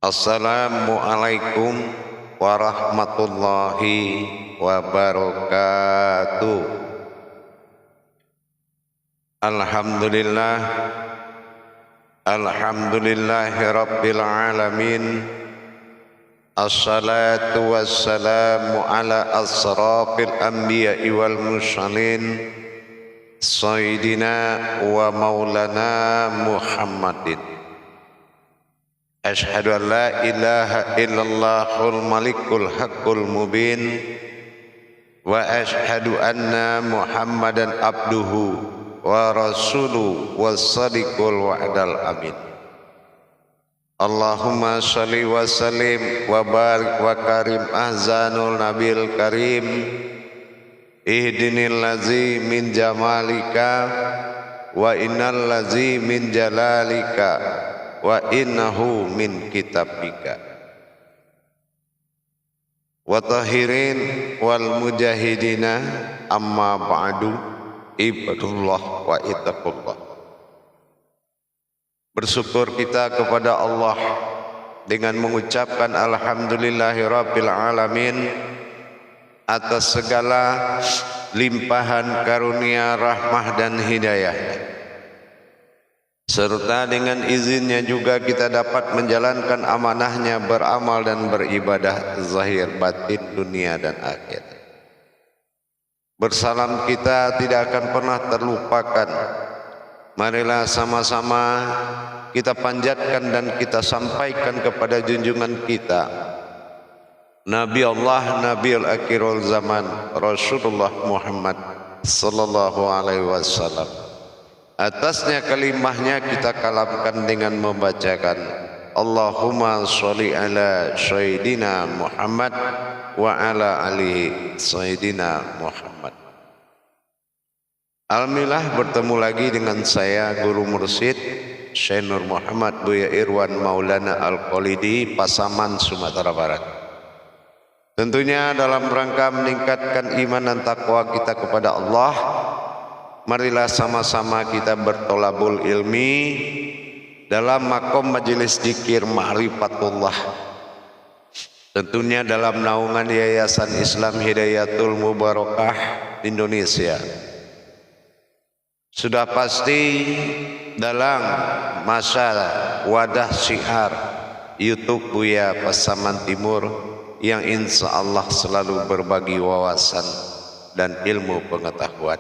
Assalamualaikum warahmatullahi wabarakatuh. Alhamdulillah, alhamdulillahi rabbil alamin. Assalatu wassalamu ala asrafil anbiya'i wal mursalin, sayyidina wa maulana Muhammadin. Ashhadu an la ilaha illallahul malikul haqqul mubin wa ashhadu anna Muhammadan abduhu wa rasuluhu was-sadiqul wa'dal amin. Allahumma shalli wa sallim wa barik wa karim ahzanul nabil karim ihdinil ladzi min jamalika wa innal ladzi min jalalika wa innahu min kitabika wa tahirin wal mujahidina amma ba'du ibadullah wa ittaqullah. Bersyukur kita kepada Allah dengan mengucapkan alhamdulillahi rabbil alamin atas segala limpahan karunia rahmah dan hidayah, serta dengan izinnya juga kita dapat menjalankan amanahnya beramal dan beribadah zahir batin dunia dan akhirat. Bersalam kita tidak akan pernah terlupakan. Marilah sama-sama kita panjatkan dan kita sampaikan kepada junjungan kita Nabi Allah, Nabiul Akhirul Zaman, Rasulullah Muhammad sallallahu alaihi wasallam. Atasnya kalimahnya kita kalamkan dengan membacakan Allahumma sholli ala sayyidina Muhammad wa ala alihi sayyidina Muhammad. Alhamdulillah bertemu lagi dengan saya Guru Mursyid Syekh Nur Muhammad Buya Irwan Maulana Al-Qalidi, Pasaman, Sumatera Barat. Tentunya dalam rangka meningkatkan iman dan takwa kita kepada Allah, marilah sama-sama kita bertolabul ilmi dalam makom majelis zikir ma'rifatullah. Tentunya dalam naungan Yayasan Islam Hidayatul Mubarakah Indonesia. Sudah pasti dalam masa wadah syiar YouTube Buya Pasaman Timur yang insya Allah selalu berbagi wawasan dan ilmu pengetahuan.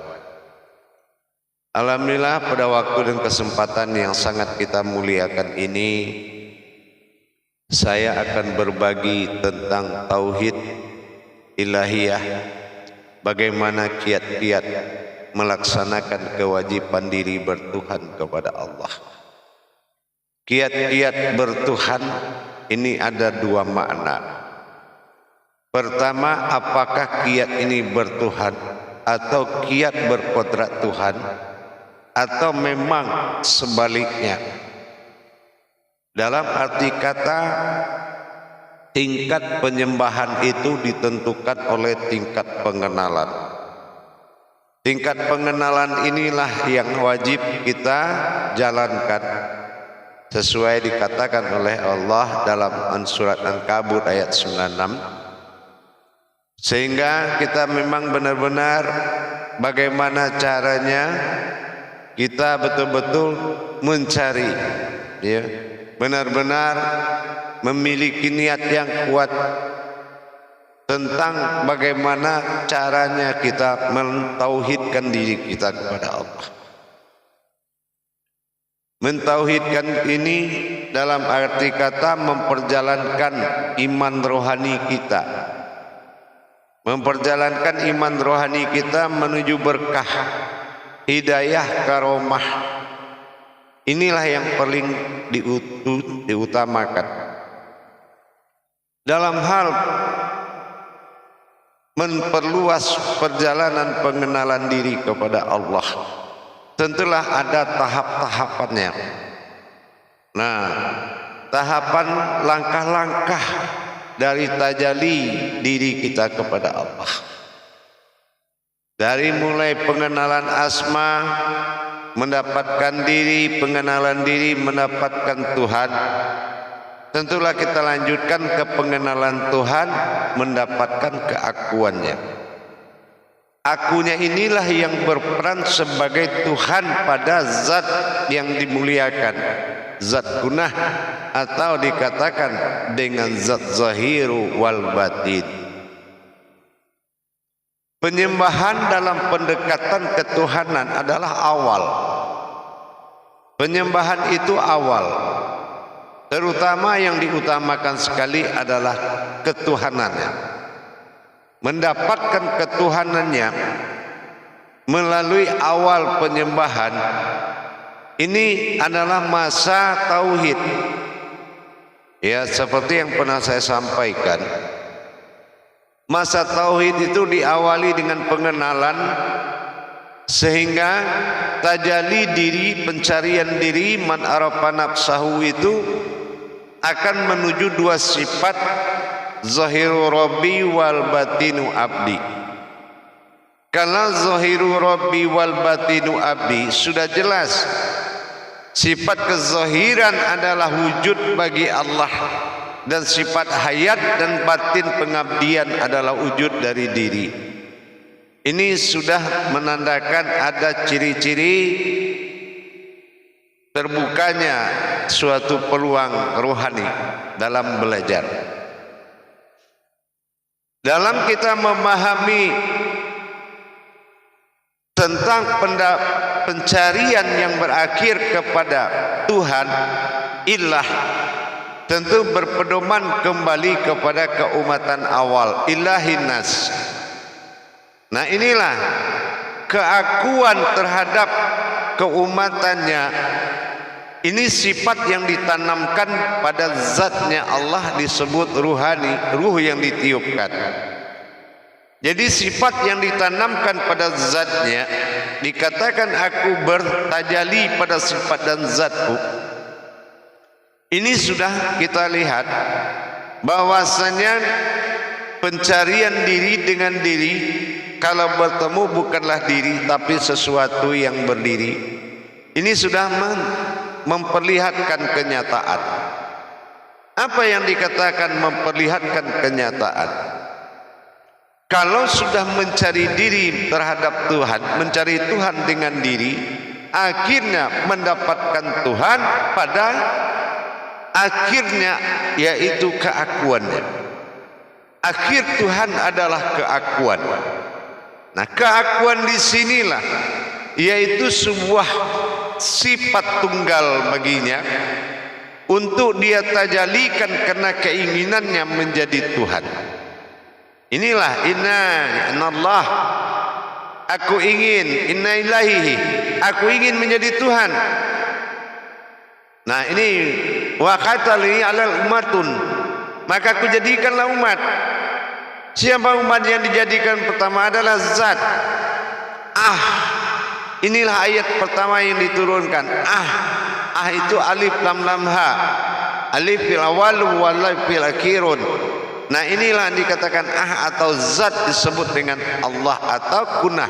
Alhamdulillah pada waktu dan kesempatan yang sangat kita muliakan ini, saya akan berbagi tentang tauhid ilahiyah, bagaimana kiat-kiat melaksanakan kewajiban diri bertuhan kepada Allah. Kiat-kiat bertuhan ini ada dua makna. Pertama, apakah kiat ini bertuhan atau kiat berkodrat Tuhan, atau memang sebaliknya. Dalam arti kata, tingkat penyembahan itu ditentukan oleh tingkat pengenalan. Tingkat pengenalan inilah yang wajib kita jalankan sesuai dikatakan oleh Allah dalam surat An-Kabut ayat 96, sehingga kita memang benar-benar bagaimana caranya kita betul-betul mencari, ya, benar-benar memiliki niat yang kuat tentang bagaimana caranya kita mentauhidkan diri kita kepada Allah. Mentauhidkan ini dalam arti kata memperjalankan iman rohani kita, memperjalankan iman rohani kita menuju berkah, hidayah, karomah. Inilah yang paling diutamakan dalam hal memperluas perjalanan pengenalan diri kepada Allah. Tentulah ada tahap-tahapannya. Nah, tahapan langkah-langkah dari tajalli diri kita kepada Allah. Dari mulai pengenalan asma, mendapatkan diri, pengenalan diri, mendapatkan Tuhan, tentulah kita lanjutkan ke pengenalan Tuhan, mendapatkan keakuannya. Akunya inilah yang berperan sebagai Tuhan pada zat yang dimuliakan, zat gunah, atau dikatakan dengan zat zahiru wal batin. Penyembahan dalam pendekatan ketuhanan adalah awal. Penyembahan itu awal. Terutama yang diutamakan sekali adalah ketuhanannya. Mendapatkan ketuhanannya melalui awal penyembahan ini adalah masa tauhid. Ya, seperti yang pernah saya sampaikan, masa tauhid itu diawali dengan pengenalan sehingga tajalli diri, pencarian diri, man arafa nafsahu itu akan menuju dua sifat, zahiru rabbi wal batinu abdi. Karena zahiru rabbi wal batinu abdi sudah jelas, sifat kezahiran adalah wujud bagi Allah, dan sifat hayat dan batin pengabdian adalah wujud dari diri. Ini sudah menandakan ada ciri-ciri terbukanya suatu peluang rohani dalam belajar. Dalam kita memahami tentang pencarian yang berakhir kepada Tuhan, ilah, tentu berpedoman kembali kepada keumatan awal, ilahin nas. Nah, inilah keakuan terhadap keumatannya. Ini sifat yang ditanamkan pada zatnya Allah, disebut ruhani, ruh yang ditiupkan. Jadi sifat yang ditanamkan pada zatnya, dikatakan aku bertajali pada sifat dan zatku. Ini sudah kita lihat bahwasanya pencarian diri dengan diri, kalau bertemu bukanlah diri tapi sesuatu yang berdiri. Ini sudah memperlihatkan kenyataan. Apa yang dikatakan memperlihatkan kenyataan? Kalau sudah mencari diri terhadap Tuhan, mencari Tuhan dengan diri, akhirnya mendapatkan Tuhan pada akhirnya, yaitu keakuannya. Akhir Tuhan adalah keakuan. Nah, keakuan di sinilah yaitu sebuah sifat tunggal baginya untuk dia tajalikan karena keinginannya menjadi Tuhan. Inilah innallah, aku ingin, inna ilahi, aku ingin menjadi Tuhan. Nah, ini wa qatali alal ummatun, maka aku jadikanlah umat. Siapa umat yang dijadikan? Pertama adalah zat. Inilah ayat pertama yang diturunkan. Itu alif lam lam ha. Alif fil awal wal lam fil akhirun. Nah, inilah dikatakan atau zat disebut dengan Allah atau kunah,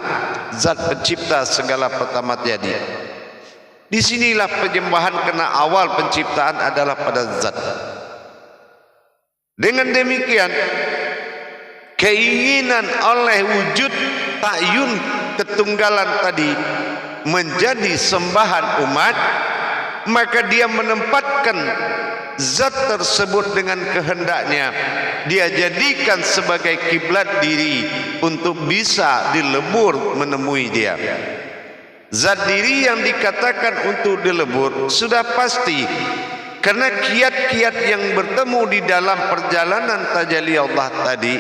zat pencipta segala pertama jadi. Disinilah penyembahan karena awal penciptaan adalah pada zat. Dengan demikian, keinginan oleh wujud ta'yun ketunggalan tadi menjadi sembahan umat, maka dia menempatkan zat tersebut dengan kehendaknya, dia jadikan sebagai kiblat diri untuk bisa dilebur menemui dia. Zat diri yang dikatakan untuk dilebur sudah pasti, karena kiat-kiat yang bertemu di dalam perjalanan tajalli Allah tadi,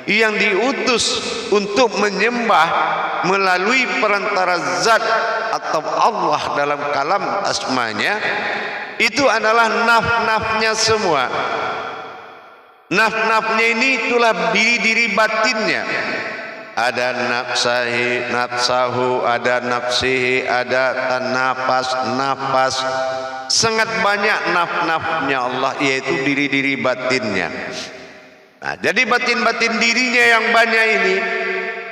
yang diutus untuk menyembah melalui perantara zat atau Allah dalam kalam asmanya, itu adalah naf-nafnya semua. Naf-nafnya ini itulah diri-diri batinnya. Ada nafsahu, ada nafsihi, ada nafas. Sangat banyak naf-nafnya Allah, yaitu diri-diri batinnya. Nah, jadi batin-batin dirinya yang banyak ini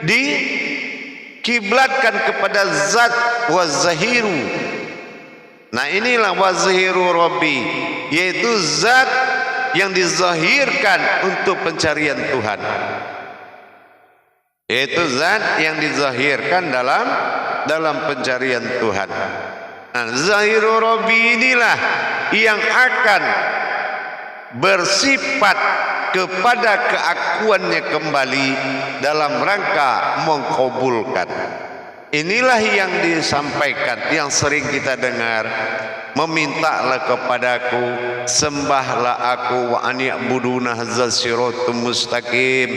dikiblatkan kepada zat wa zahiru. Nah, inilah wa zahiru rabbi, yaitu zat yang dizahirkan untuk pencarian Tuhan, yaitu zat yang dizahirkan dalam pencarian Tuhan. Nah, zahiru Rabbi inilah yang akan bersifat kepada keakuannya kembali dalam rangka mengkabulkan. Inilah yang disampaikan, yang sering kita dengar, memintalah kepadaku, sembahlah aku, wa an ya'buduna hadzal siratal mustaqim,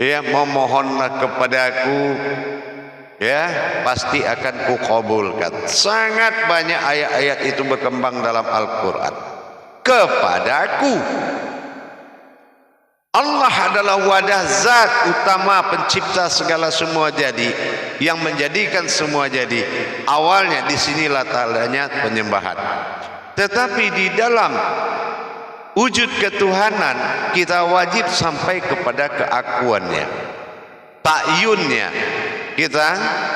ya, memohonlah kepadaku, ya, pasti akan kukabulkan. Sangat banyak ayat-ayat itu berkembang dalam Al-Quran. Kepadaku, Allah adalah wadah zat utama pencipta segala semua jadi, yang menjadikan semua jadi. Awalnya disinilah tandanya penyembahan. Tetapi di dalam wujud ketuhanan kita wajib sampai kepada keakuannya, ta'yunnya. Kita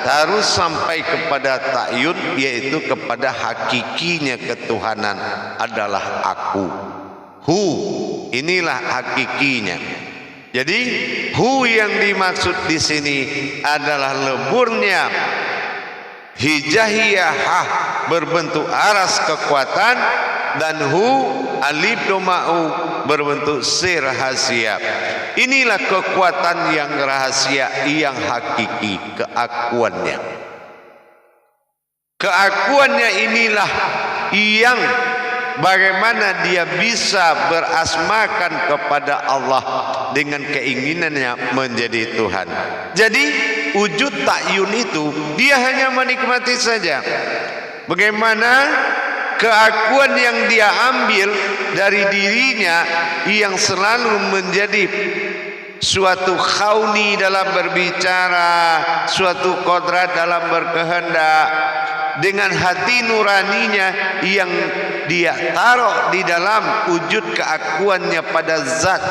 harus sampai kepada ta'yun, yaitu kepada hakikinya ketuhanan adalah aku. Hu, inilah hakikinya. Jadi hu yang dimaksud di sini adalah leburnya hijahiyah ha, berbentuk aras kekuatan, dan hu alif doma'u berbentuk sir rahasia. Inilah kekuatan yang rahasia, yang hakiki, keakuannya. Keakuannya inilah yang bagaimana dia bisa berasmakan kepada Allah dengan keinginannya menjadi Tuhan. Jadi wujud ta'yun itu dia hanya menikmati saja. Bagaimana keakuan yang dia ambil dari dirinya yang selalu menjadi suatu khauni dalam berbicara, suatu kodrat dalam berkehendak, dengan hati nuraninya yang dia taruh di dalam wujud keakuannya pada zat.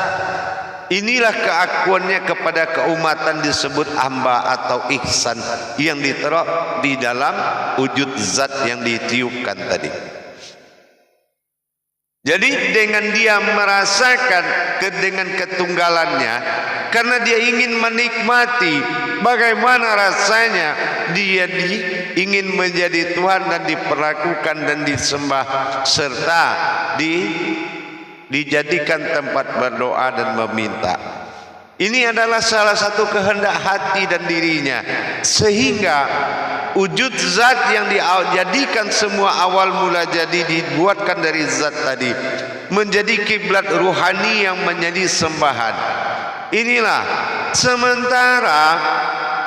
Inilah keakuannya kepada keumatan disebut hamba atau ihsan, yang ditaruh di dalam wujud zat yang ditiupkan tadi. Jadi dengan dia merasakan dengan ketunggalannya, karena dia ingin menikmati bagaimana rasanya dia ingin menjadi Tuhan dan diperlakukan dan disembah, serta dijadikan tempat berdoa dan meminta. Ini adalah salah satu kehendak hati dan dirinya, sehingga wujud zat yang dijadikan semua awal mula jadi dibuatkan dari zat tadi menjadi kiblat ruhani yang menjadi sembahan. Inilah sementara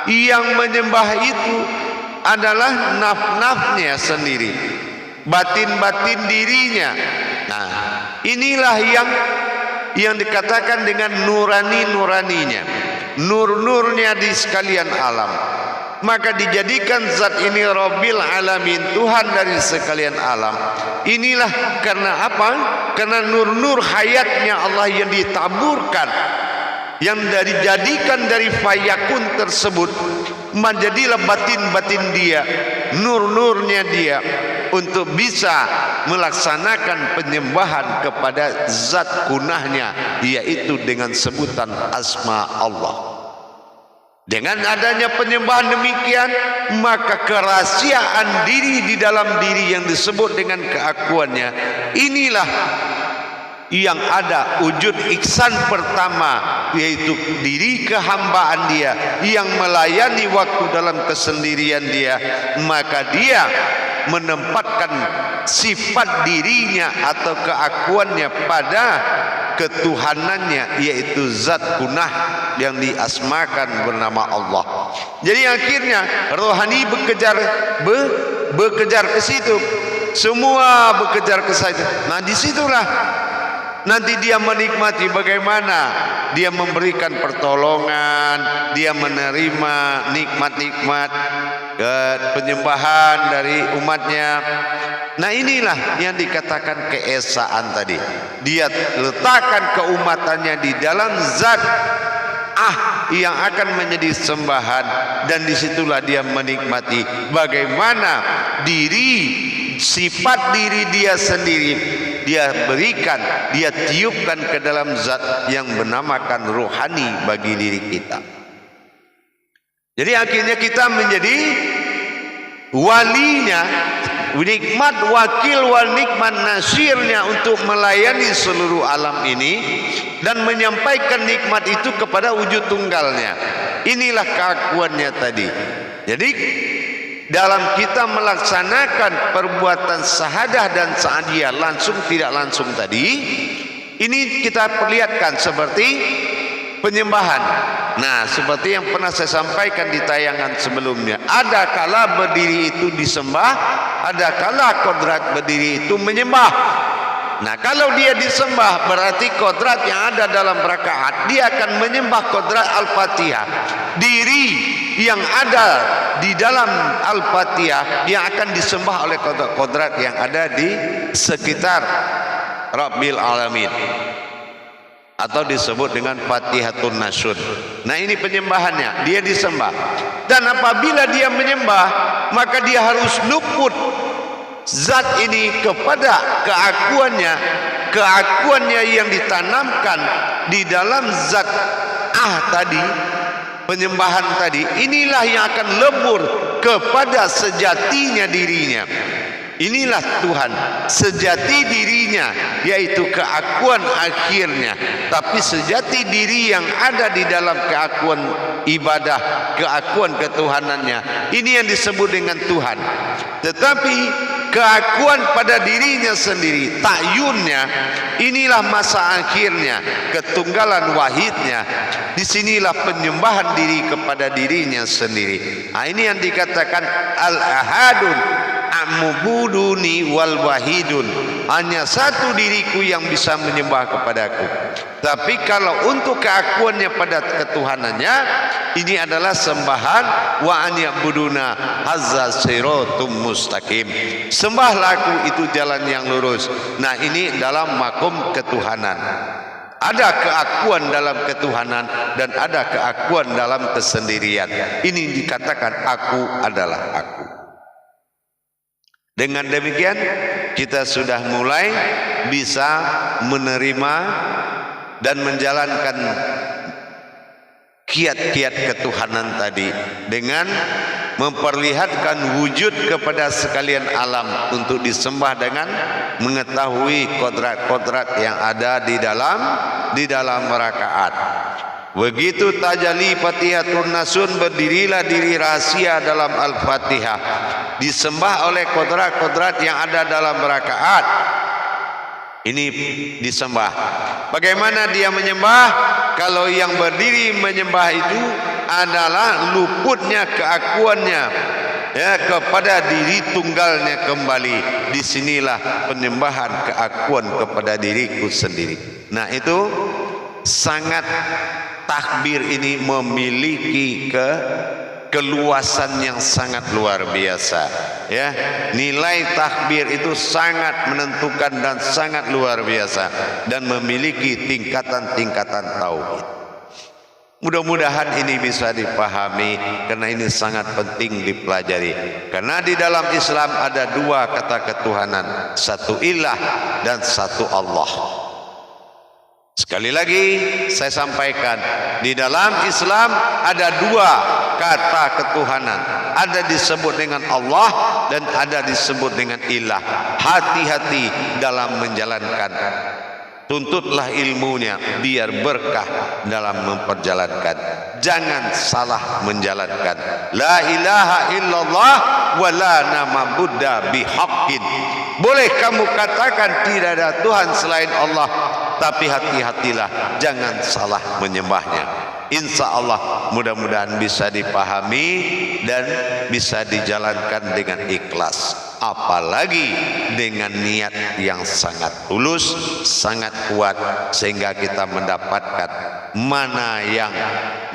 yang menyembah itu adalah naf-nafnya sendiri, batin-batin dirinya. Nah, inilah yang dikatakan dengan nurani-nuraninya, nur-nurnya di sekalian alam. Maka dijadikan zat ini Rabbil Alamin, Tuhan dari sekalian alam. Inilah karena apa? Karena nur-nur hayatnya Allah yang ditaburkan, yang dijadikan dari fayakun tersebut, menjadilah batin-batin dia, nur-nurnya dia, untuk bisa melaksanakan penyembahan kepada zat kunahnya, yaitu dengan sebutan asma Allah. Dengan adanya penyembahan demikian, maka kerahasiaan diri di dalam diri yang disebut dengan keakuannya, inilah yang ada wujud ihsan pertama, yaitu diri kehambaan dia yang melayani waktu dalam kesendirian dia. Maka dia menempatkan sifat dirinya atau keakuannya pada ketuhanannya, yaitu zat kunah yang diasmakan bernama Allah. Jadi akhirnya rohani bekejar ke situ, semua bekejar ke situ. Nah, disitulah nanti dia menikmati bagaimana dia memberikan pertolongan, dia menerima nikmat-nikmat penyembahan dari umatnya. Nah, inilah yang dikatakan keesaan tadi. Dia letakkan keumatannya di dalam zat yang akan menjadi sembahan, dan disitulah dia menikmati bagaimana diri, sifat diri dia sendiri dia berikan, dia tiupkan ke dalam zat yang bernamakan rohani bagi diri kita. Jadi akhirnya kita menjadi walinya, nikmat wakil wal nikmat nasirnya untuk melayani seluruh alam ini dan menyampaikan nikmat itu kepada wujud tunggalnya. Inilah keakuannya tadi. Jadi dalam kita melaksanakan perbuatan sahadah dan sa'adiyah langsung tidak langsung tadi, ini kita perlihatkan seperti penyembahan. Nah, seperti yang pernah saya sampaikan di tayangan sebelumnya, ada kala berdiri itu disembah, ada kala kodrat berdiri itu menyembah. Nah, kalau dia disembah berarti kodrat yang ada dalam rakaat, dia akan menyembah kodrat Al-Fatihah. Diri yang ada di dalam Al-Fatihah yang akan disembah oleh kodrat yang ada di sekitar Rabbil Alamin, atau disebut dengan Fatihatun Nasyun. Nah, ini penyembahannya, dia disembah. Dan apabila dia menyembah, maka dia harus luput zat ini kepada keakuannya yang ditanamkan di dalam zat tadi, penyembahan tadi. Inilah yang akan lebur kepada sejatinya dirinya. Inilah Tuhan, sejati dirinya, yaitu keakuan akhirnya. Tapi sejati diri yang ada di dalam keakuan ibadah, keakuan ketuhanannya, ini yang disebut dengan Tuhan. Tetapi keakuan pada dirinya sendiri, takyunnya, inilah masa akhirnya, ketunggalan wahidnya. Disinilah penyembahan diri kepada dirinya sendiri. Nah, ini yang dikatakan al-ahadun amubuduni wal wahidun, hanya satu diriku yang bisa menyembah kepadaku. Tapi kalau untuk keakuannya pada ketuhanannya, ini adalah sembahan wa an ya'buduna hazza siratum mustaqim. Sembahlah aku, itu jalan yang lurus. Nah, ini dalam makom ketuhanan. Ada keakuan dalam ketuhanan dan ada keakuan dalam kesendirian. Ini dikatakan aku adalah aku. Dengan demikian kita sudah mulai bisa menerima dan menjalankan kiat-kiat ketuhanan tadi dengan memperlihatkan wujud kepada sekalian alam untuk disembah dengan mengetahui kodrat-kodrat yang ada di dalam rakaat. Begitu tajalli Fatihatun Nasyun, berdirilah diri rahasia dalam Al-Fatihah, disembah oleh kodrat-kodrat yang ada dalam rakaat. Ini disembah. Bagaimana dia menyembah? Kalau yang berdiri menyembah itu adalah luputnya keakuannya, ya, kepada diri tunggalnya kembali. Disinilah penyembahan keakuan kepada diriku sendiri. Nah, itu sangat, takbir ini memiliki keluasan yang sangat luar biasa, ya. Nilai takbir itu sangat menentukan dan sangat luar biasa dan memiliki tingkatan-tingkatan tauhid. Mudah-mudahan ini bisa dipahami karena ini sangat penting dipelajari. Karena di dalam Islam ada dua kata ketuhanan, satu ilah dan satu Allah. Sekali lagi saya sampaikan, di dalam Islam ada dua kata ketuhanan, ada disebut dengan Allah dan ada disebut dengan ilah. Hati-hati dalam menjalankan, tuntutlah ilmunya biar berkah dalam memperjalankan. Jangan salah menjalankan. La ilaha illallah wa la na'budu bihaqqin. Boleh kamu katakan tidak ada Tuhan selain Allah, tapi hati-hatilah jangan salah menyembahnya. Insya Allah mudah-mudahan bisa dipahami dan bisa dijalankan dengan ikhlas, apalagi dengan niat yang sangat tulus, sangat kuat, sehingga kita mendapatkan mana yang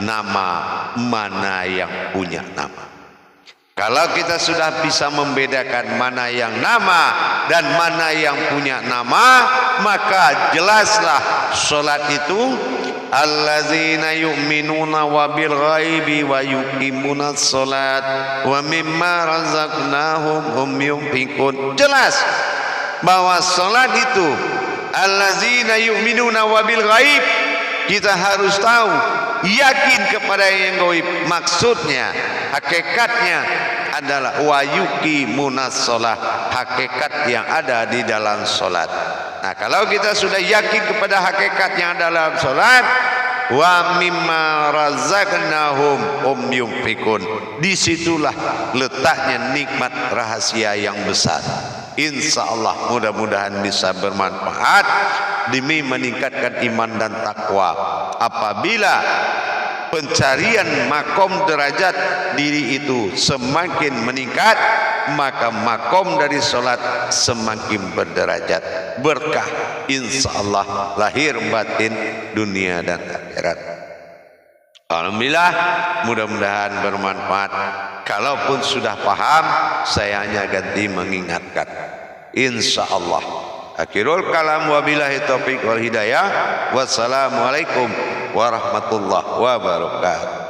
nama, mana yang punya nama. Kalau kita sudah bisa membedakan mana yang nama dan mana yang punya nama, maka jelaslah sholat itu allazina yu'minuna wa bil ghaibi wa yuqimuna sholat wa mimma razaqnahum hum yunfiqun. Jelas bahwa salat itu allazina yu'minuna wabil ghaib, kita harus tahu, yakin kepada yang gaib. Maksudnya, hakikatnya adalah wa yuqimunas shalah, hakikat yang ada di dalam salat. Nah, kalau kita sudah yakin kepada hakikat yang ada dalam salat, wa mimma razaqnahum yunfikun, disitulah letaknya nikmat rahasia yang besar. Insya Allah mudah-mudahan bisa bermanfaat demi meningkatkan iman dan takwa. Apabila pencarian makom derajat diri itu semakin meningkat, maka makom dari solat semakin berderajat, berkah insya Allah lahir batin dunia dan akhirat. Alhamdulillah, mudah-mudahan bermanfaat. Kalaupun sudah paham, saya hanya ganti mengingatkan. Insya Allah. Akhirul kalam, wabillahi taufiq wal hidayah. Wassalamualaikum warahmatullahi wabarakatuh.